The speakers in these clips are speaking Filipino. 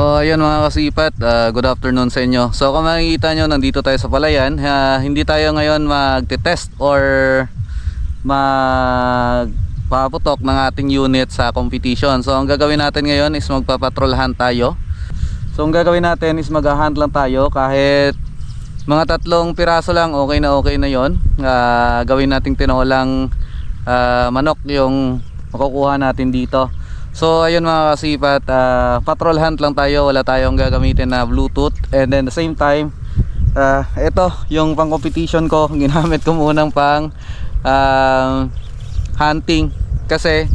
So ayun mga kasipat, good afternoon sa inyo. So kung makikita nyo, nandito tayo sa Palayan. Hindi tayo ngayon magte-test or magpaputok ng ating unit sa competition. So ang gagawin natin ngayon is magpapatrolhan tayo. So ang gagawin natin is mag-hunt lang tayo. Kahit mga 3 piraso lang, okay na yon. Gawin nating tinolang manok yung makukuha natin dito. So ayun mga kasipat, patrol hunt lang tayo, wala tayong gagamitin na Bluetooth. And then the same time, ito yung pang competition ko, ginamit ko munang pang hunting kasi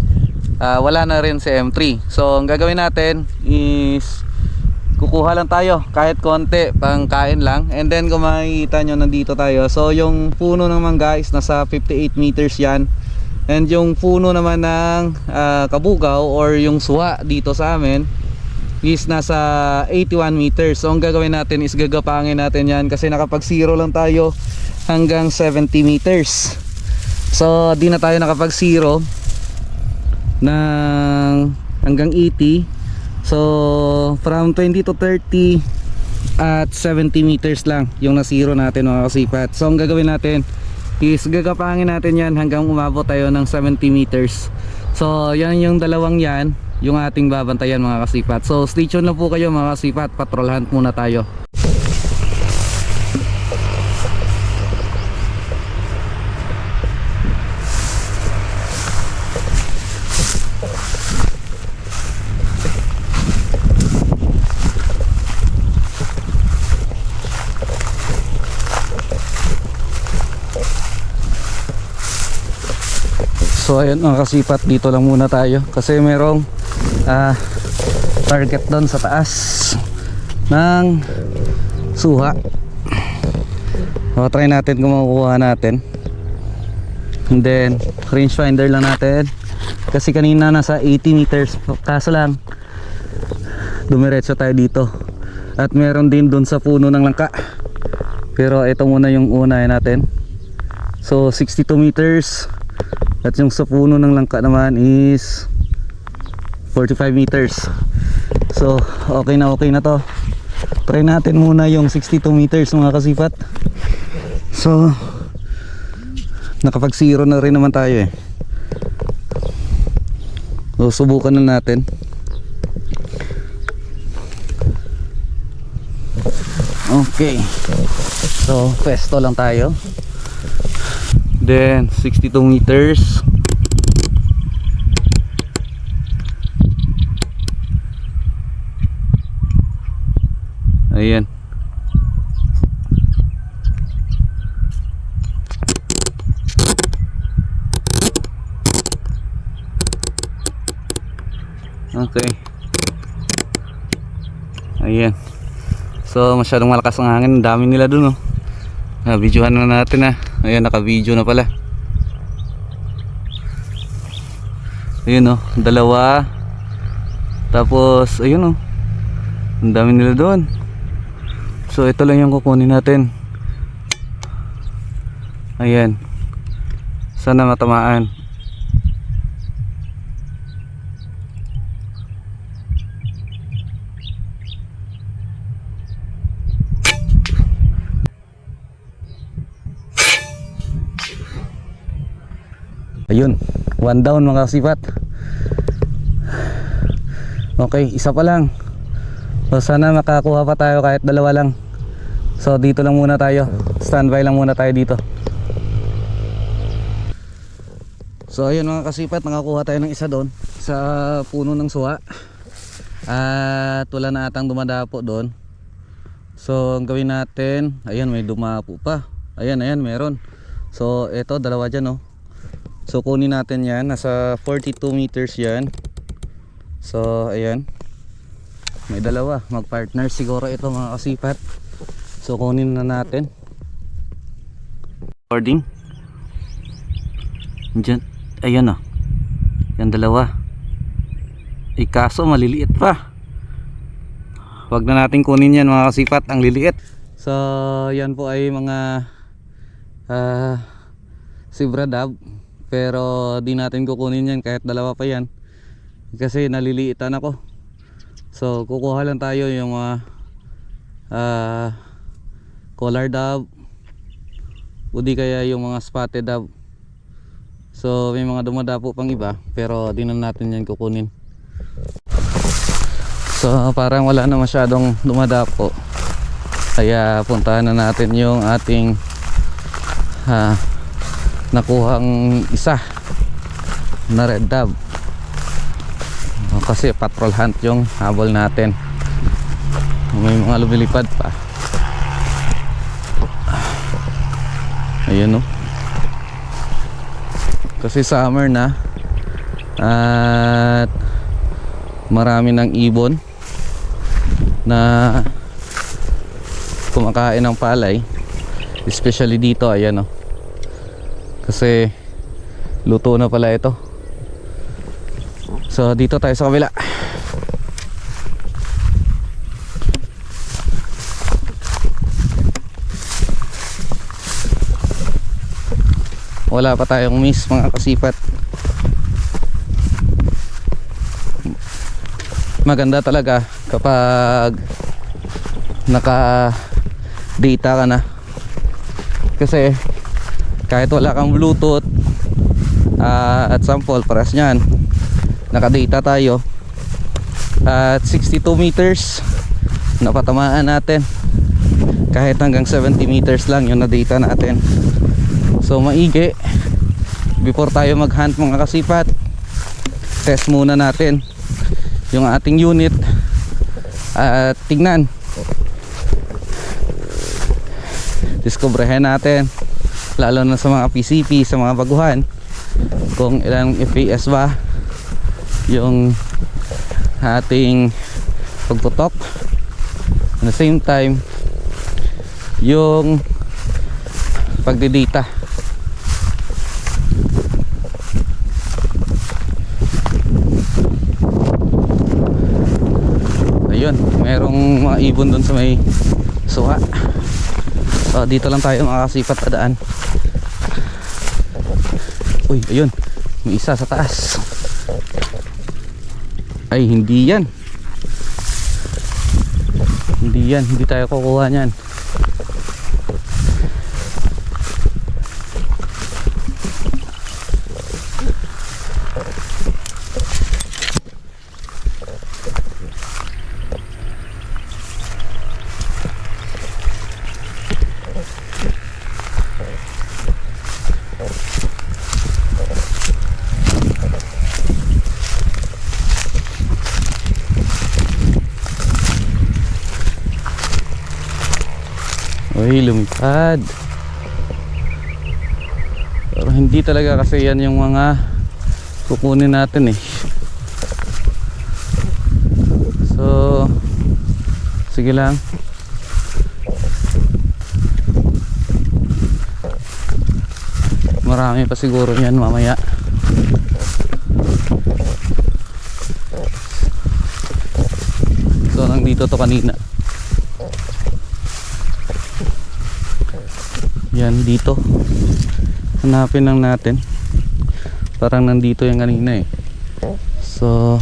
wala na rin si M3. So ang gagawin natin is kukuha lang tayo kahit konti, pang kain lang. And then kung makikita nyo, nandito tayo. So yung puno ng mangga is nasa 58 meters yan. And yung puno naman ng kabugaw or yung suha dito sa amin is nasa 81 meters. So ang gagawin natin is gagapangin natin yan kasi nakapag 0 lang tayo hanggang 70 meters. So di na tayo nakapag 0 ng hanggang 80. So from 20 to 30 at 70 meters lang yung na 0 natin mga kasipat. So ang gagawin natin is gagapangin natin yan hanggang umabot tayo ng 70 meters. So yan yung dalawang yan yung ating babantayan mga kasipat. So stay tuned lang po kayo mga kasipat, patrol hunt muna tayo. So ayun mga kasipat, dito lang muna tayo kasi merong target doon sa taas ng suha. So try natin kung makukuha natin. And then range finder lang natin kasi kanina nasa 80 meters, kaso lang dumiretso tayo dito. At meron din doon sa puno ng langka, pero ito muna yung unahin natin. So 62 meters. At yung sa puno ng langka naman is 45 meters. So okay na to. Try natin muna yung 62 meters mga kasipat. So nakapag 0 na rin naman tayo eh. So subukan na natin. Okay, so pwesto lang tayo. Then 62 meters. Ayan. Okay. Ayan. So masyadong malakas ang hangin, dami nila dun oh. Videohan na natin. Ayan, naka-video na pala. Ayun oh, 2. Tapos ayun oh, ang dami nila doon. So ito lang yung kukunin natin. Ayan, sana matamaan. Ayun, 1 down mga kasipat. Okay, isa pa lang. So sana makakuha pa tayo kahit 2 lang. So dito lang muna tayo, standby lang muna tayo dito. So ayun mga kasipat, nakakuha tayo ng isa doon sa puno ng suha. At wala na atang dumadapo doon. So ang gawin natin, ayun may dumapo pa. Ayan, meron. So ito, 2 dyan oh. So kunin natin yan, nasa 42 meters yan. So ayan, may 2, mag-partner siguro ito mga kasipat. So kunin na natin. Recording. Diyan, ayan oh. Yan 2. Kaso maliliit pa. Wag na natin kunin yan mga kasipat, ang liliit. So yan po ay mga Sibradab. Pero di natin kukunin yan kahit 2 pa yan kasi naliliitan ako. So kukuha lang tayo yung mga collar dove o di kaya yung mga spotted dove. So may mga dumadapo pang iba pero di na natin yan kukunin. So parang wala na masyadong dumadapo, kaya puntahan na natin yung ating nakuhang isa na red dove. Kasi patrol hunt yung habol natin. May mga lumilipad pa. Ayun, no? Kasi summer na at marami ng ibon na kumakain ng palay, especially dito. Ayan, no? Kasi luto na pala ito. So dito tayo sa kabila. Wala pa tayong miss mga kasipat. Maganda talaga kapag naka data ka na, kasi kahit wala kang bluetooth, at sample pares nyan, naka data tayo at 62 meters napatamaan natin, kahit hanggang 70 meters lang yung na data natin. So maigi, before tayo mag hunt mga kasipat, test muna natin yung ating unit at tignan, discobrehin natin, lalo na sa mga PCP, sa mga baguhan, kung ilang FPS ba yung ating pagtutok. At the same time yung pagdidata. Ayun, merong mga ibon dun sa may suha. So dito lang tayo makakasipat na daan. Uy, ayun, may isa sa taas. Ay, hindi yan. Hindi yan, hindi tayo kukuha niyan. Uy, lumipad. Pero hindi talaga kasi yan yung mga kukunin natin eh. So sige lang. Marami pa siguro yan mamaya. So nandito to kanina. Yan dito. Hanapin lang natin. Parang nandito yung kanina eh. So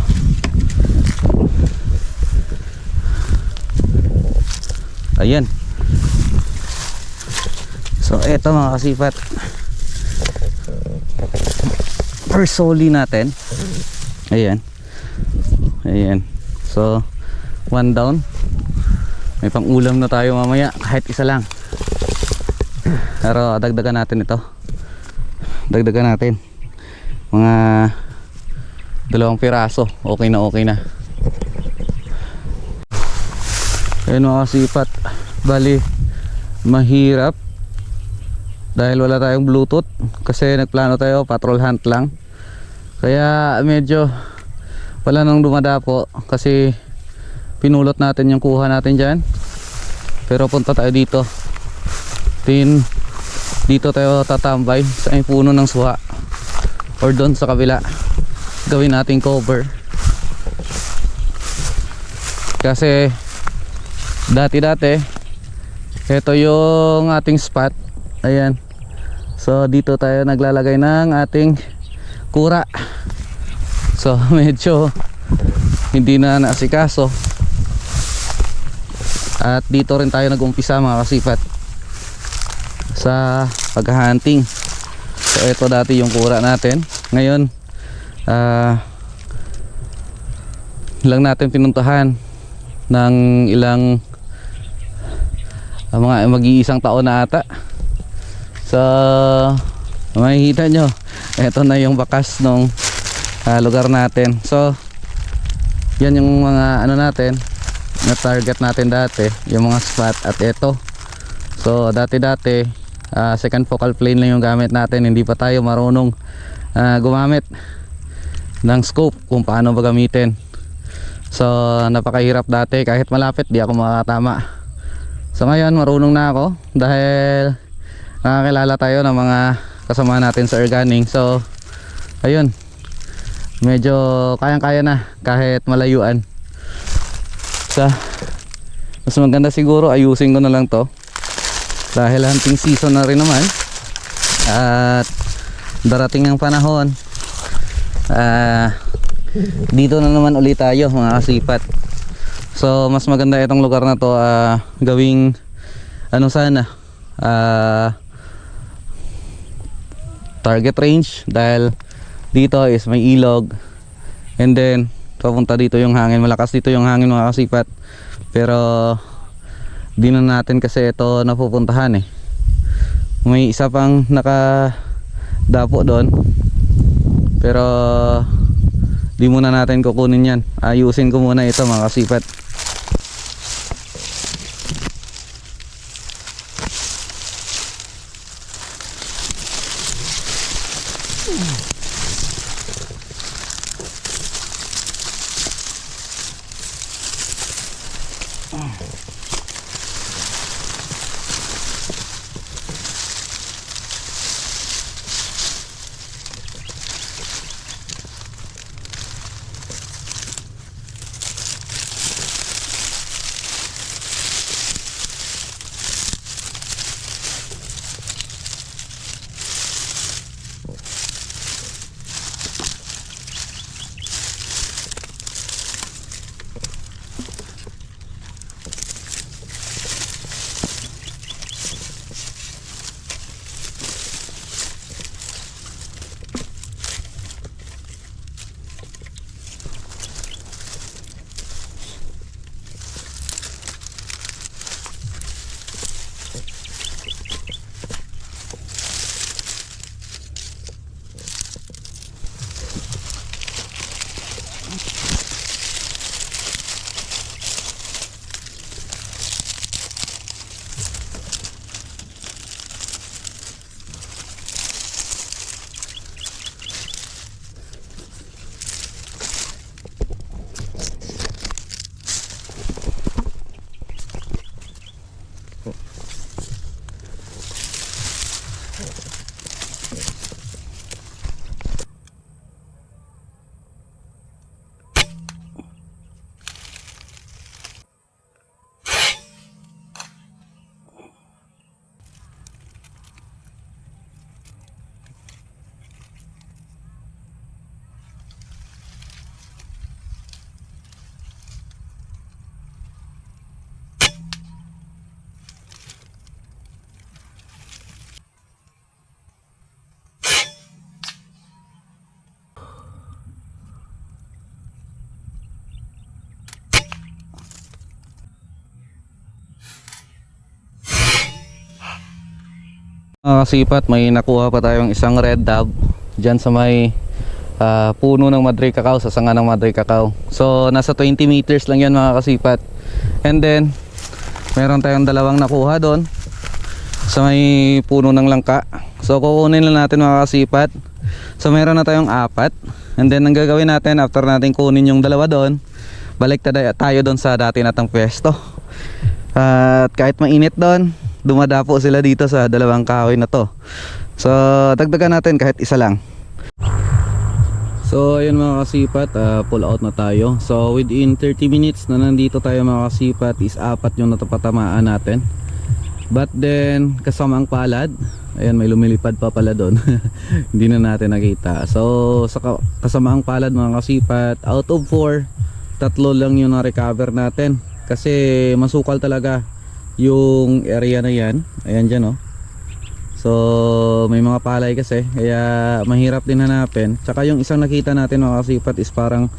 ayan. So eto mga kasipat, first soli natin. Ayan. Ayan. So one down. May pang ulam na tayo mamaya, kahit isa lang. Pero dagdagan natin ito. Dagdagan natin mga 2 piraso. Okay na, okay na. Ayun mga kasipat, bali mahirap dahil wala tayong bluetooth, kasi nagplano tayo patrol hunt lang. Kaya medyo wala nang dumadapo kasi pinulot natin yung kuha natin dyan. Pero punta tayo dito. Dito tayo tatambay sa may puno ng suha or doon sa kabila. Gawin nating cover, kasi dati ito yung ating spot. Ayan. So dito tayo naglalagay ng ating kura. So medyo hindi na naasikaso. At dito rin tayo nag-umpisa mga kasipat sa paghahunting. So ito dati yung kura natin. Ngayon lang natin pinuntahan ng ilang mga mag-iisang taon na ata. So makikita nyo, ito na yung bakas ng lugar natin. So yan yung mga ano natin na target natin dati, yung mga spot. At ito, so dati second focal plane lang yung gamit natin. Hindi pa tayo marunong gumamit ng scope kung paano ba gamitin. So napakahirap dati, kahit malapit di ako makakatama. So ngayon marunong na ako dahil nakakilala tayo ng mga kasama natin sa Erganing. So ayun, medyo kayang-kaya na kahit malayuan. So mas maganda siguro ayusin ko na lang to dahil hunting season na rin naman at darating ang panahon dito na naman ulit tayo mga kasipat. So mas maganda itong lugar na to gawing ano sana target range dahil dito is may ilog, and then papunta dito yung hangin. Malakas dito yung hangin mga kasipat, pero di na natin kasi ito napupuntahan eh. May isa pang nakadapo doon, pero di muna natin kukunin yan. Ayusin ko muna ito mga kasipat. Mga kasipat, may nakuha pa tayong isang red dove dyan sa may puno ng Madre Cacao, sa sanga ng Madre Cacao. So nasa 20 meters lang yan mga kasipat. And then meron tayong dalawang nakuha doon sa may puno ng langka. So kukunin lang natin mga kasipat. So meron na tayong 4. And then ang gagawin natin after natin kunin yung dalawa doon, balik tayo doon sa dati natang pwesto. At kahit mainit doon, dumadapo sila dito sa dalawang kahoy na to. So dagdagan natin kahit isa lang. So ayun mga kasipat, pull out na tayo. So within 30 minutes na nandito tayo mga kasipat, is 4 yung natapatamaan natin. But then kasamang palad, ayan may lumilipad pa pala doon. Hindi na natin nakita. So sa kasamaang palad mga kasipat, out of 4, tatlo lang yung na-recover natin kasi masukal talaga yung area na yan. Ayan dyan oh. So may mga palay kasi kaya mahirap din hanapin. Tsaka yung isang nakita natin mga kasipat is parang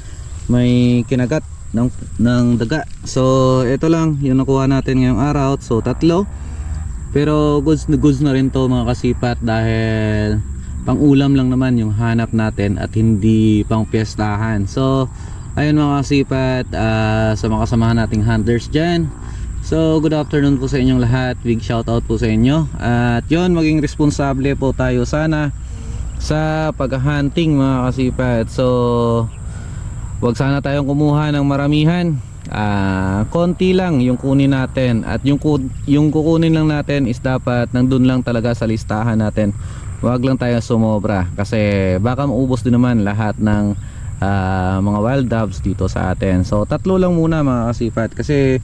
may kinagat ng daga. So ito lang yung nakuha natin ngayong araw. So tatlo, pero goods na rin to mga kasipat dahil pang ulam lang naman yung hanap natin at hindi pang piyestahan. So ayun mga kasipat, sa mga kasamahan nating hunters dyan, so good afternoon po sa inyong lahat. Big shout out po sa inyo. At yun, maging responsable po tayo sana sa pag-hunting mga kasipat. So wag sana tayong kumuha ng maramihan, konti lang yung kunin natin. At yung kukunin lang natin is dapat nandun lang talaga sa listahan natin. Wag lang tayo sumobra kasi baka maubos din naman lahat ng mga wild doves dito sa atin. So tatlo lang muna mga kasipat kasi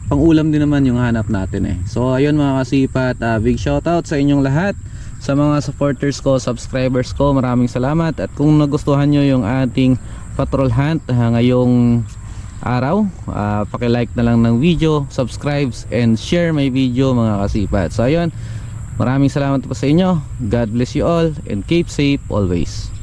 pang ulam din naman yung hanap natin eh. So ayun mga kasipat, big shout out sa inyong lahat, sa mga supporters ko, subscribers ko, maraming salamat. At kung nagustuhan nyo yung ating patrol hunt ngayong araw, paki-like na lang ng video, subscribe and share my video mga kasipat. So ayun, maraming salamat po sa inyo. God bless you all and keep safe always.